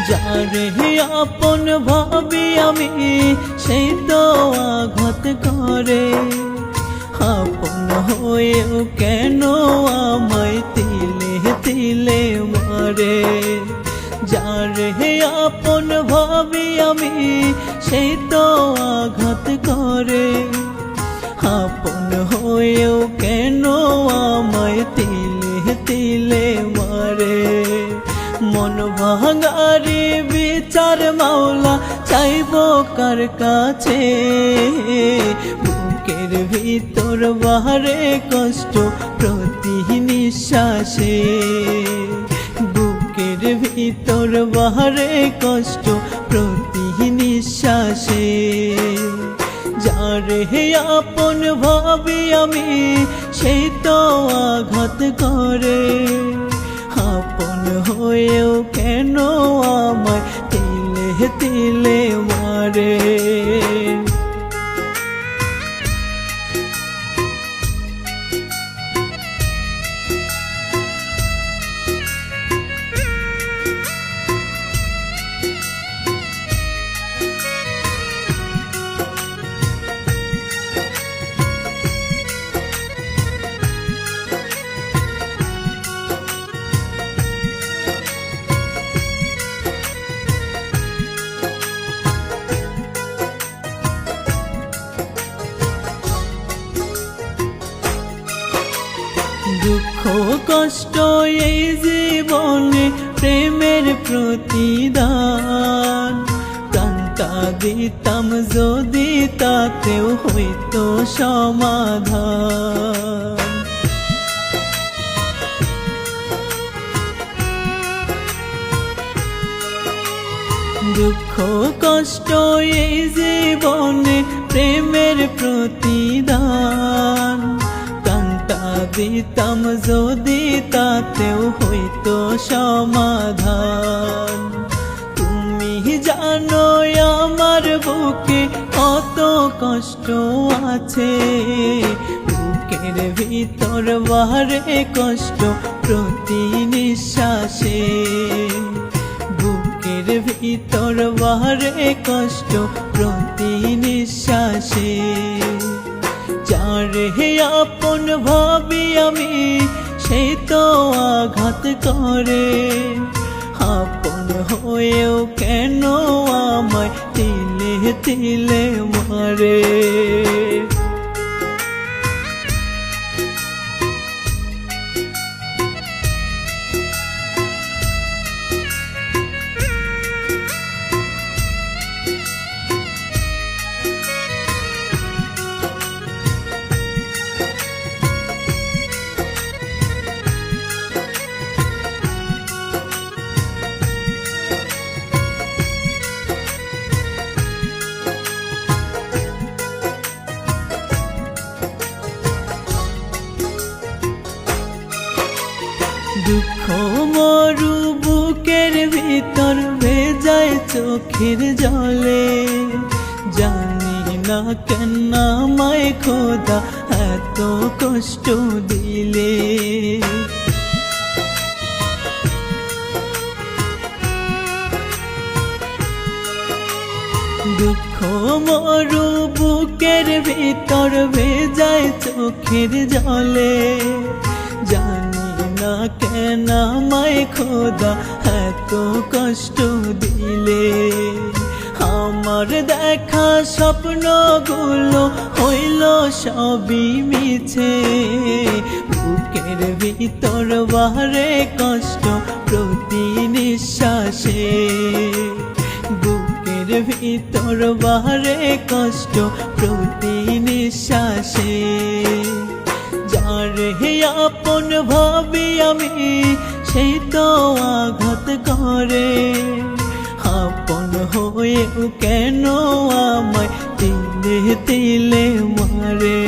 যারে আপন ভাবি আমি সেই তো আঘাত করে, আপন হয়েও কেন আমায় তিলে তিলে মারে। যারে আপন ভাবি আমি সেই তো আঘাত করে, আপন হয়েও কেন আমায় তিলে তিলে মারে। মন ভাঙারি বিচার মাওলা চাইব কার কাছে, বুকের ভিতর বাহারে কষ্ট প্রতি নিঃশ্বাসে, বুকের ভিতর বাহারে কষ্ট প্রতি নিঃশ্বাসে। যারে আপন ভাবি আমি সেই তো আঘাত করে, আপন হয়েও কেন আমায় তিলে তিলে মারে। দুঃখ কষ্ট এই জীবনে প্রেমের প্রতিদান, প্রাণটা দিতাম যদি তাতেও হইতো সমাধান। দুঃখ কষ্ট এই জীবনে প্রেমের প্রতিদান, দিতাম যদি তাতেও হইতো সমাধান। তুমি জানো আমার বুকে কত কষ্ট আছে, বুকের ভিতর বাহারে কষ্ট প্রতি নিঃশ্বাসে, বুকের ভিতর বাহারে কষ্ট প্রতি নিঃশ্বাসে। যারে আপন ভাবি আমি সেই তো আঘাত করে, আপন হয়েও কেন আমায় তিলে তিলে মারে। দুঃখ মরু বুকের ভিতর ভেজায় চোখের জলে, জানি না কেন আমায় খোদা এত কষ্ট দিলে। দুঃখ মরু বুকের ভিতর ভেজায় চোখের জলে, জানি না কেন আমায় খোদা এত কষ্ট দিলে। আমার দেখা স্বপ্নগুলো হইল সবই মিছে, বুকের ভিতর বাহারে কষ্ট প্রতি নিঃশ্বাসে, বুকের ভিতর বাহারে কষ্ট প্রতি নিঃশ্বাসে। যারে আপন ভাবি আমি সেই তো আঘাত করে, আপন হয়েও কেন আমায় তিলে তিলে মারে।